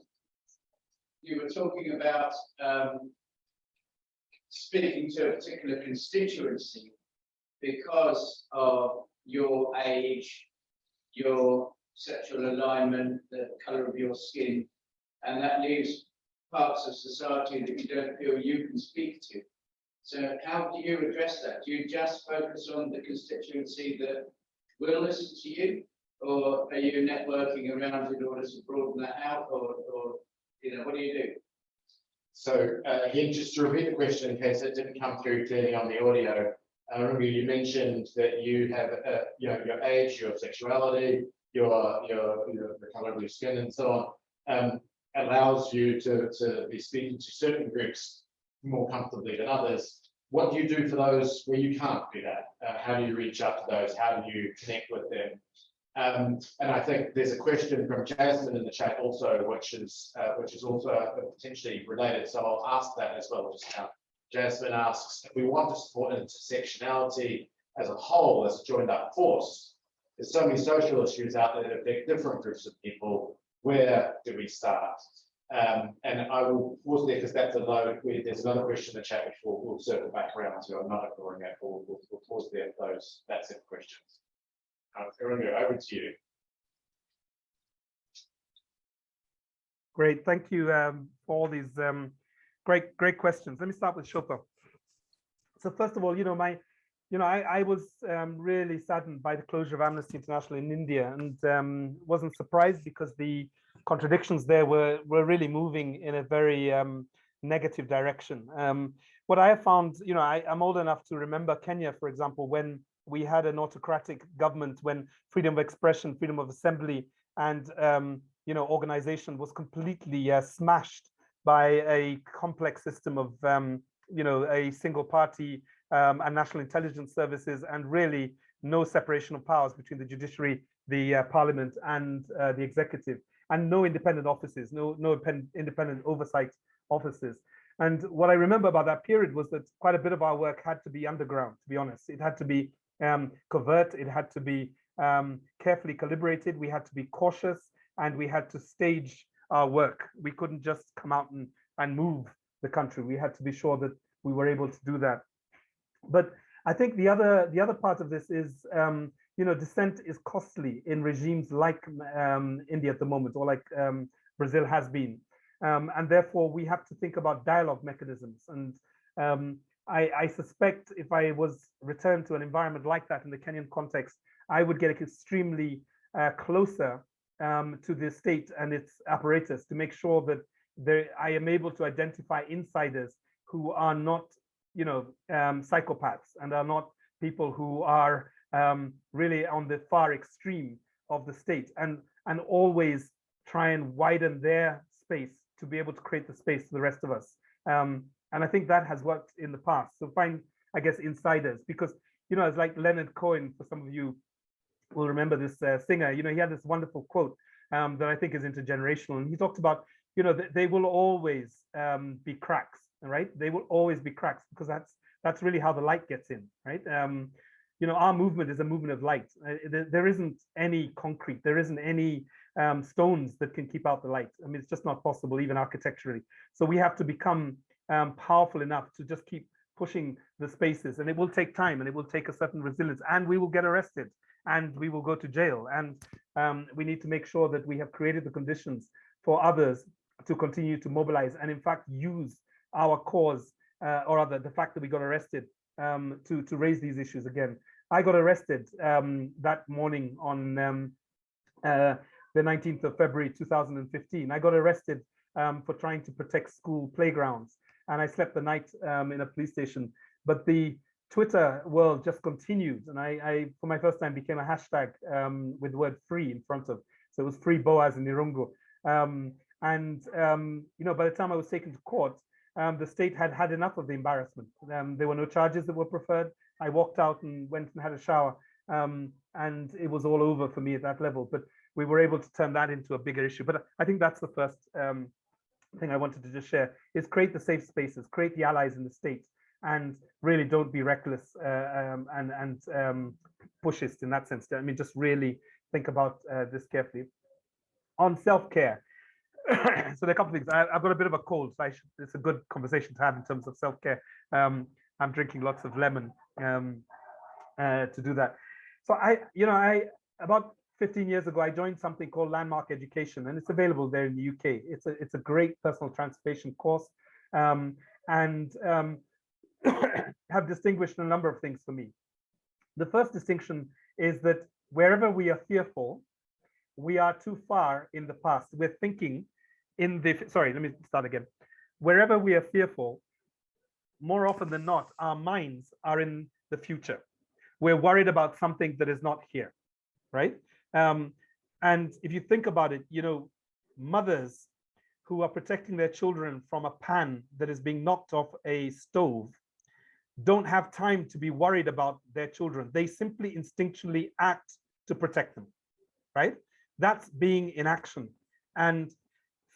you were talking about speaking to a particular constituency because of your age, your sexual alignment, the colour of your skin, and that leaves parts of society that you don't feel you can speak to. So how do you address that? Do you just focus on the constituency that will listen to you, or are you networking around in order to broaden that out, or what do you do? So again, just to repeat the question in case it didn't come through clearly on the audio, remember you mentioned that you have your age, your sexuality, the color of your skin, and so on, allows you to be speaking to certain groups more comfortably than others. What do you do for those where you can't do that? How do you reach out to those? How do you connect with them? And I think there's a question from Jasmine in the chat also, which is also potentially related. So I'll ask that as well just now. Jasmine asks, if we want to support intersectionality as a whole, as a joined up force, there's so many social issues out there that affect different groups of people. Where do we start? And I will pause there because that's a load. There's another question in the chat which we'll circle back around to. I'm not ignoring that. We'll pause there for that's it questions. Irũngũ, over to you. Great, thank you for all these great questions. Let me start with Shilpa. So first of all, I was really saddened by the closure of Amnesty International in India, and wasn't surprised because the contradictions there were really moving in a very negative direction. What I have found, I'm old enough to remember Kenya, for example, when we had an autocratic government, when freedom of expression, freedom of assembly, and organization was completely smashed by a complex system of a single party and national intelligence services, and really no separation of powers between the judiciary, the parliament, and the executive, and no independent offices, no independent oversight offices. And what I remember about that period was that quite a bit of our work had to be underground, to be honest. It had to be covert, it had to be carefully calibrated, we had to be cautious, and we had to stage our work. We couldn't just come out and move the country. We had to be sure that we were able to do that. But I think the other part of this is, dissent is costly in regimes like India at the moment, or like Brazil has been. And therefore, we have to think about dialogue mechanisms. And I suspect if I was returned to an environment like that in the Kenyan context, I would get extremely closer to the state and its apparatus to make sure that I am able to identify insiders who are not, psychopaths, and are not people who are really on the far extreme of the state, and always try and widen their space to be able to create the space for the rest of us. And I think that has worked in the past. So find, I guess, insiders, because, it's like Leonard Cohen, for some of you will remember this singer, he had this wonderful quote that I think is intergenerational. And he talked about, they will always be cracks, right? They will always be cracks, because that's really how the light gets in, right? Our movement is a movement of light. There isn't any concrete, there isn't any stones that can keep out the light. I mean, it's just not possible, even architecturally. So we have to become powerful enough to just keep pushing the spaces, and it will take time, and it will take a certain resilience, and we will get arrested, and we will go to jail, and we need to make sure that we have created the conditions for others to continue to mobilize, and in fact use our cause, or rather the fact that we got arrested, to raise these issues again. I got arrested that morning on the 19th of February 2015. I got arrested for trying to protect school playgrounds, and I slept the night in a police station. But the Twitter world just continued, and I for my first time became a hashtag with the word free in front of. So it was free Boaz in Irũngũ. By the time I was taken to court, the state had enough of the embarrassment. There were no charges that were preferred. I walked out and went and had a shower, and it was all over for me at that level. But we were able to turn that into a bigger issue. But I think that's the first thing I wanted to just share, is create the safe spaces, create the allies in the state, and really don't be reckless and pushist in that sense. I mean, just really think about this carefully. On self-care, so there are a couple of things. I've got a bit of a cold, so it's a good conversation to have in terms of self-care. I'm drinking lots of lemon to do that. So I about 15 years ago, I joined something called Landmark Education, and it's available there in the UK. It's a great personal transformation course, and have distinguished a number of things for me. The first distinction is that wherever we are fearful, we are too far in the past. We're thinking in the, sorry, let me start again. Wherever we are fearful, more often than not, our minds are in the future. We're worried about something that is not here, right? And if you think about it, you know, mothers who are protecting their children from a pan that is being knocked off a stove don't have time to be worried about their children. They simply instinctually act to protect them, right? That's being in action. And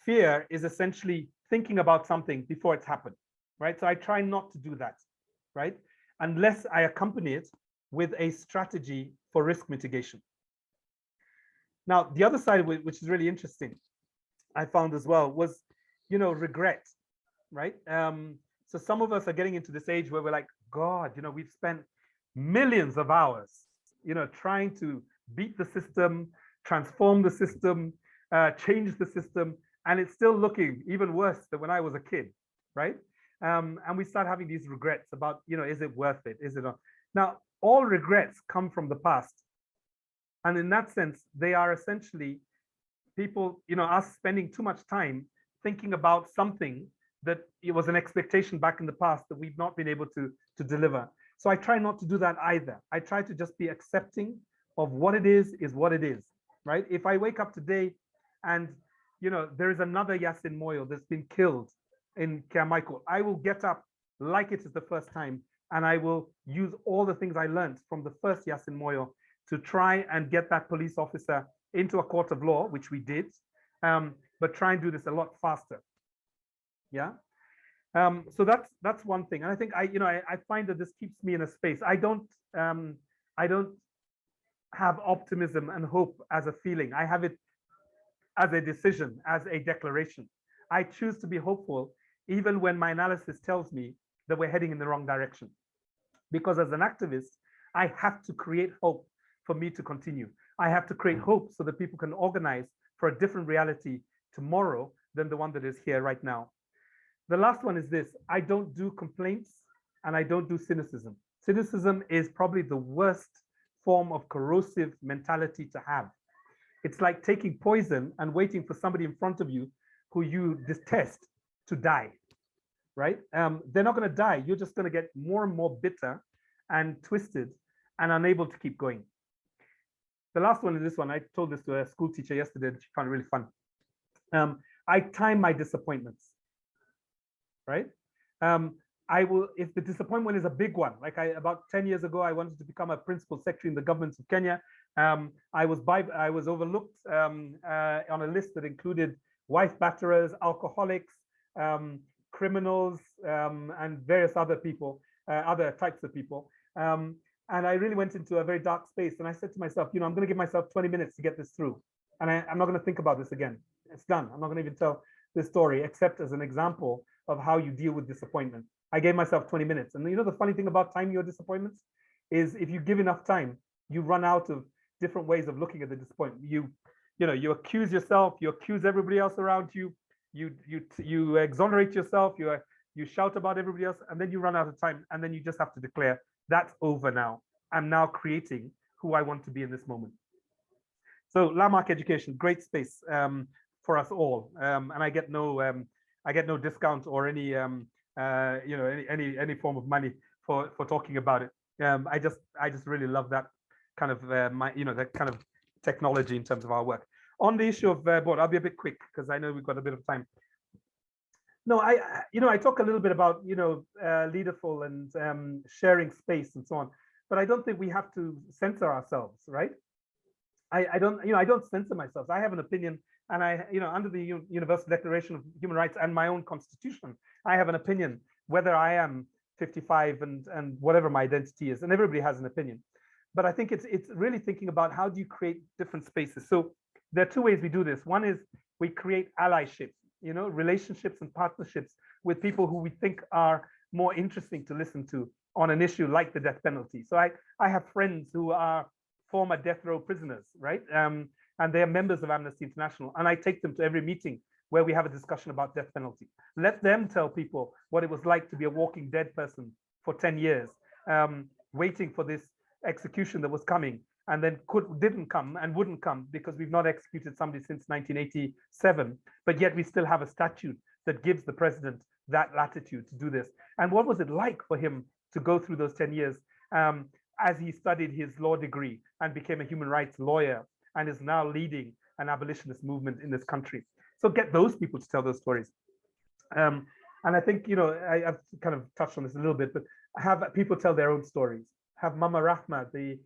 fear is essentially thinking about something before it's happened, right? So I try not to do that, right? Unless I accompany it with a strategy for risk mitigation. Now, the other side, which is really interesting, I found as well, was, you know, regret, right? So some of us are getting into this age where we're like, God, you know, we've spent millions of hours, you know, trying to beat the system, transform the system, change the system, and it's still looking even worse than when I was a kid, right? And we start having these regrets about, you know, is it worth it? Is it not? Now, all regrets come from the past. And in that sense, they are essentially people, you know, us spending too much time thinking about something that it was an expectation back in the past that we've not been able to deliver. So I try not to do that either. I try to just be accepting of what it is what it is, right? If I wake up today and, you know, there is another Yasin Moyo that's been killed in Carmichael, I will get up like it is the first time, and I will use all the things I learned from the first Yasin Moyo to try and get that police officer into a court of law, which we did, but try and do this a lot faster. Yeah. So that's one thing. And I think I find that this keeps me in a space. I don't have optimism and hope as a feeling. I have it as a decision, as a declaration. I choose to be hopeful, even when my analysis tells me that we're heading in the wrong direction. Because as an activist, I have to create hope for me to continue. I have to create hope so that people can organize for a different reality tomorrow than the one that is here right now. The last one is this: I don't do complaints and I don't do cynicism. Cynicism is probably the worst form of corrosive mentality to have. It's like taking poison and waiting for somebody in front of you who you detest to die, right? They're not going to die. You're just going to get more and more bitter and twisted and unable to keep going. The last one is this one. I told this to a school teacher yesterday and she found it really fun. I time my disappointments, right? I will, if the disappointment is a big one, like about 10 years ago, I wanted to become a principal secretary in the government of Kenya. I was overlooked on a list that included wife batterers, alcoholics, criminals, and various other people, other types of people. And I really went into a very dark space. And I said to myself, you know, I'm going to give myself 20 minutes to get this through. And I'm not going to think about this again. It's done. I'm not going to even tell this story, except as an example of how you deal with disappointment. I gave myself 20 minutes. And you know, the funny thing about timing your disappointments is if you give enough time, you run out of different ways of looking at the disappointment. You accuse yourself, you accuse everybody else around you, you exonerate yourself, you shout about everybody else, and then you run out of time. And then you just have to declare, that's over now. I'm now creating who I want to be in this moment. So landmark education, great space for us all. And I get no discount or any any form of money for talking about it. I just really love that kind of that kind of technology in terms of our work. On the issue of board, I'll be a bit quick because I know we've got a bit of time. No, I talk a little bit about leaderful and sharing space and so on, but I don't think we have to censor ourselves, right? I don't censor myself. I have an opinion, and under the Universal Declaration of Human Rights and my own constitution, I have an opinion whether I am 55 and whatever my identity is, and everybody has an opinion. But I think it's really thinking about how do you create different spaces. So there are two ways we do this. One is we create allyship, relationships and partnerships with people who we think are more interesting to listen to on an issue like the death penalty. So I have friends who are former death row prisoners, right? And they are members of Amnesty International. And I take them to every meeting where we have a discussion about death penalty. Let them tell people what it was like to be a walking dead person for 10 years, waiting for this execution that was coming. and then didn't come and wouldn't come because we've not executed somebody since 1987, but yet we still have a statute that gives the president that latitude to do this. And what was it like for him to go through those 10 years as he studied his law degree and became a human rights lawyer and is now leading an abolitionist movement in this country? So get those people to tell those stories. And I think, I've kind of touched on this a little bit, but have people tell their own stories. Have Mama Rahma, the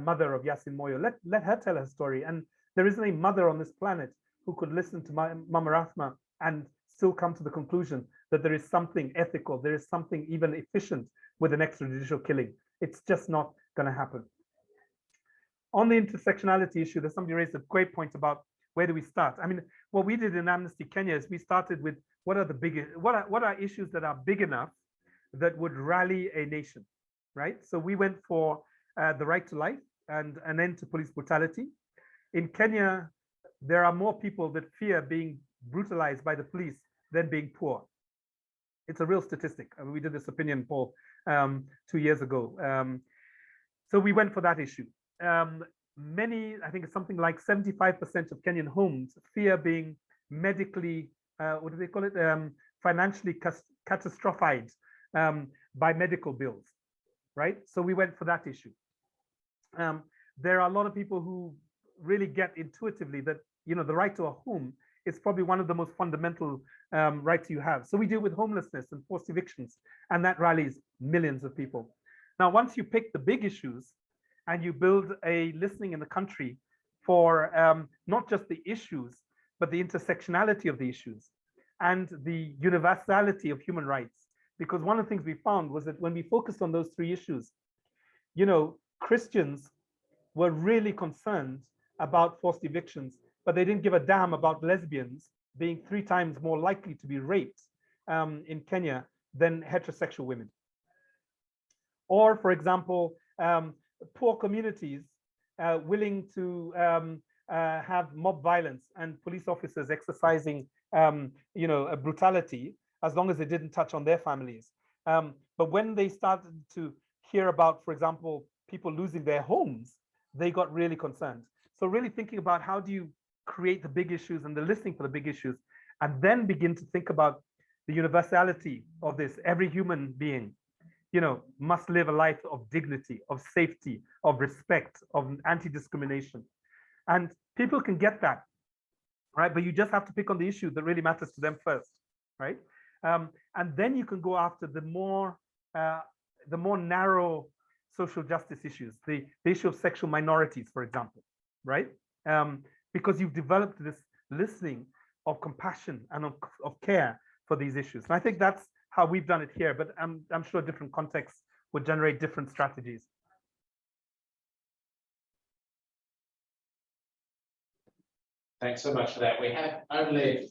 mother of Yasin Moyo, let her tell her story. And there isn't a mother on this planet who could listen to Mama Rahma and still come to the conclusion that there is something ethical, there is something even efficient with an extrajudicial killing. It's just not going to happen. On the intersectionality issue, there's somebody raised a great point about where do we start? I mean, what we did in Amnesty Kenya is we started with what are issues that are big enough that would rally a nation, right? So we went for the right to life and an end to police brutality. In Kenya, there are more people that fear being brutalized by the police than being poor. It's a real statistic. I mean, we did this opinion poll 2 years ago. So we went for that issue. I think it's something like 75% of Kenyan homes fear being medically, what do they call it? Financially catastrophized by medical bills, right? So we went for that issue. There are a lot of people who really get intuitively that, the right to a home is probably one of the most fundamental rights you have. So we deal with homelessness and forced evictions, and that rallies millions of people. Now, once you pick the big issues and you build a listening in the country for not just the issues, but the intersectionality of the issues and the universality of human rights. Because one of the things we found was that when we focused on those three issues, Christians were really concerned about forced evictions, but they didn't give a damn about lesbians being 3 times more likely to be raped in Kenya than heterosexual women. Or, for example, poor communities willing to have mob violence and police officers exercising, a brutality as long as it didn't touch on their families. But when they started to hear about, for example, people losing their homes, they got really concerned. So really thinking about how do you create the big issues and the listening for the big issues, and then begin to think about the universality of this. Every human being, must live a life of dignity, of safety, of respect, of anti-discrimination. And people can get that, right? But you just have to pick on the issue that really matters to them first, right? And then you can go after the more narrow social justice issues, the issue of sexual minorities, for example, right? Because you've developed this listening of compassion and of care for these issues. And I think that's how we've done it here, but I'm sure different contexts would generate different strategies. Thanks so much for that. We have only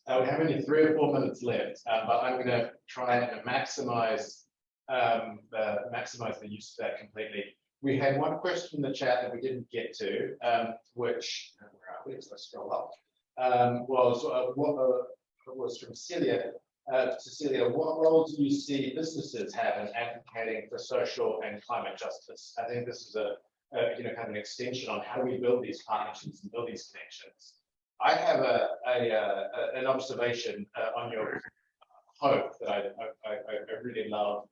3 or 4 minutes left, but I'm going to try and maximize the use of that completely. We had one question in the chat that we didn't get to, which, where are we? Let's scroll up. Was from Celia. Cecilia, what role do you see businesses have in advocating for social and climate justice? I think this is a kind of an extension on how do we build these partnerships and build these connections. I have an observation on your hope that I really love.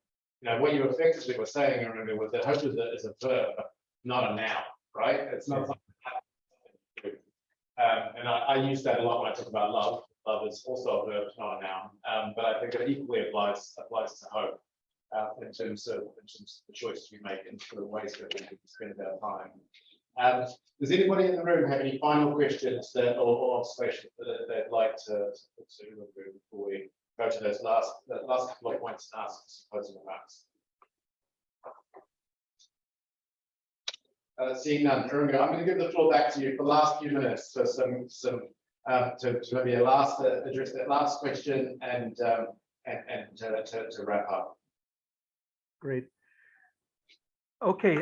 What you effectively were saying, I remember, was that hope is a verb, not a noun, right? It's not something that happens to do. And I use that a lot when I talk about love. Love is also a verb, not a noun. But I think it equally applies to hope in terms of the choices we make and the ways that we can spend our time. Does anybody in the room have any final questions or observations that they'd like to put to the room before we go to those last couple of points and ask some closing remarks? Seeing none, Irũngũ, I'm going to give the floor back to you for the last few minutes for to maybe address that last question and to wrap up. Great. Okay.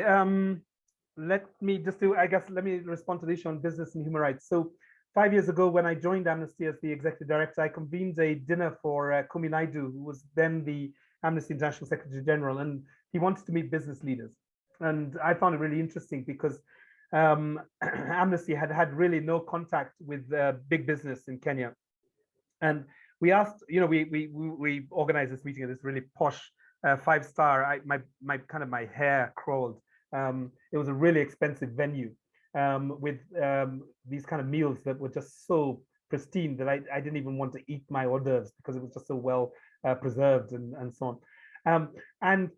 Let me respond to the issue on business and human rights. So 5 years ago, when I joined Amnesty as the executive director, I convened a dinner for Kumi Naidu, who was then the Amnesty International Secretary General, and he wanted to meet business leaders. And I found it really interesting because Amnesty had really no contact with big business in Kenya. And we asked, we organized this meeting at this really posh 5-star. My hair crawled. It was a really expensive venue with these kind of meals that were just so pristine that I didn't even want to eat my hors d'oeuvres because it was just so well preserved and so on. And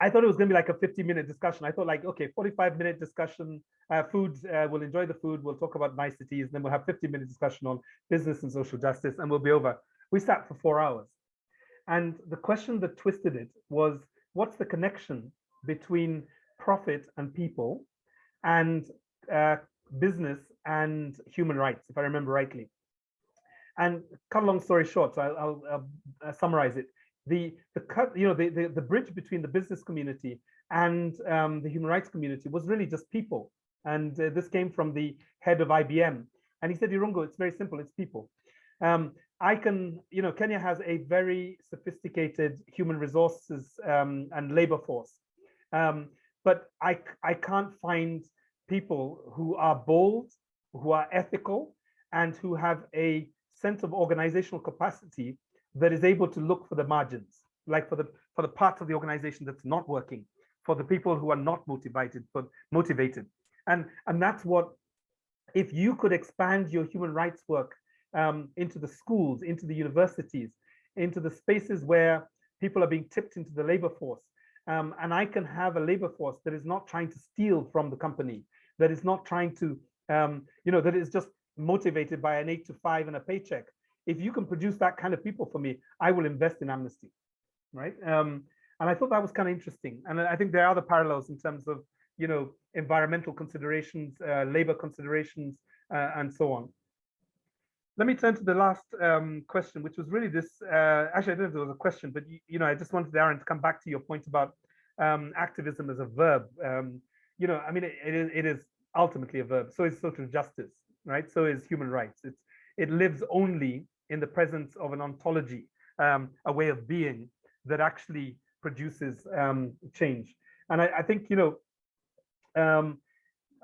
I thought it was going to be like a 50-minute discussion. I thought like, okay, 45-minute discussion, we'll enjoy the food, we'll talk about niceties, and then we'll have 50-minute discussion on business and social justice, and we'll be over. We sat for 4 hours. And the question that twisted it was, what's the connection between profit and people and business and human rights, if I remember rightly? And cut a long story short, so I'll summarize it. The bridge between the business community and the human rights community was really just people. And this came from the head of IBM. And he said, Irũngũ, it's very simple, it's people. Kenya has a very sophisticated human resources and labor force. But I can't find people who are bold, who are ethical, and who have a sense of organizational capacity that is able to look for the margins, like for the parts of the organization that's not working, for the people who are not motivated. And that's what, if you could expand your human rights work into the schools, into the universities, into the spaces where people are being tipped into the labor force, and I can have a labor force that is not trying to steal from the company, that is not trying to, that is just motivated by an 8 to 5 and a paycheck. If you can produce that kind of people for me, I will invest in Amnesty, right? And I thought that was kind of interesting. And I think there are other parallels in terms of, environmental considerations, labor considerations, and so on. Let me turn to the last question, which was really this, actually, I don't know if there was a question, but, I just wanted Aaron to come back to your point about activism as a verb. It is ultimately a verb. So is social justice, right? So is human rights. It lives only in the presence of an ontology, a way of being that actually produces change. And I think,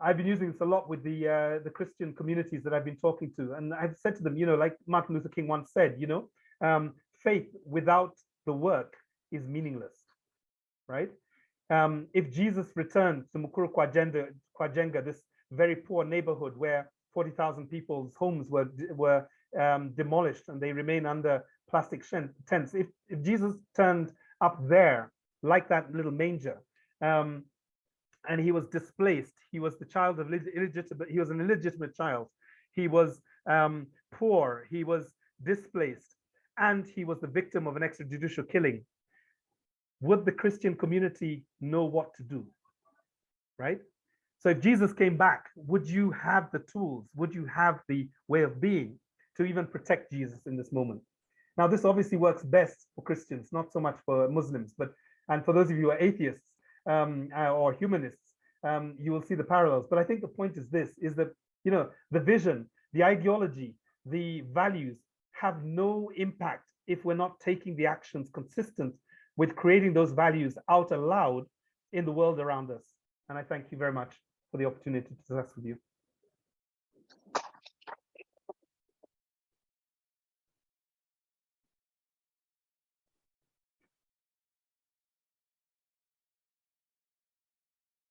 I've been using this a lot with the Christian communities that I've been talking to. And I've said to them, like Martin Luther King once said, faith without the work is meaningless, right? If Jesus returned to Mukuru Kwajenga, this very poor neighborhood where 40,000 people's homes were demolished and they remain under plastic tents. If Jesus turned up there, like that little manger, and he was displaced, he was the child of he was an illegitimate child, he was poor, he was displaced, and he was the victim of an extrajudicial killing, would the Christian community know what to do, right? So if Jesus came back, would you have the tools? Would you have the way of being to even protect Jesus in this moment? Now, this obviously works best for Christians, not so much for Muslims, and for those of you who are atheists or humanists, you will see the parallels. But I think the point is this, is that, the vision, the ideology, the values have no impact if we're not taking the actions consistent with creating those values out aloud in the world around us. And I thank you very much for the opportunity to discuss with you.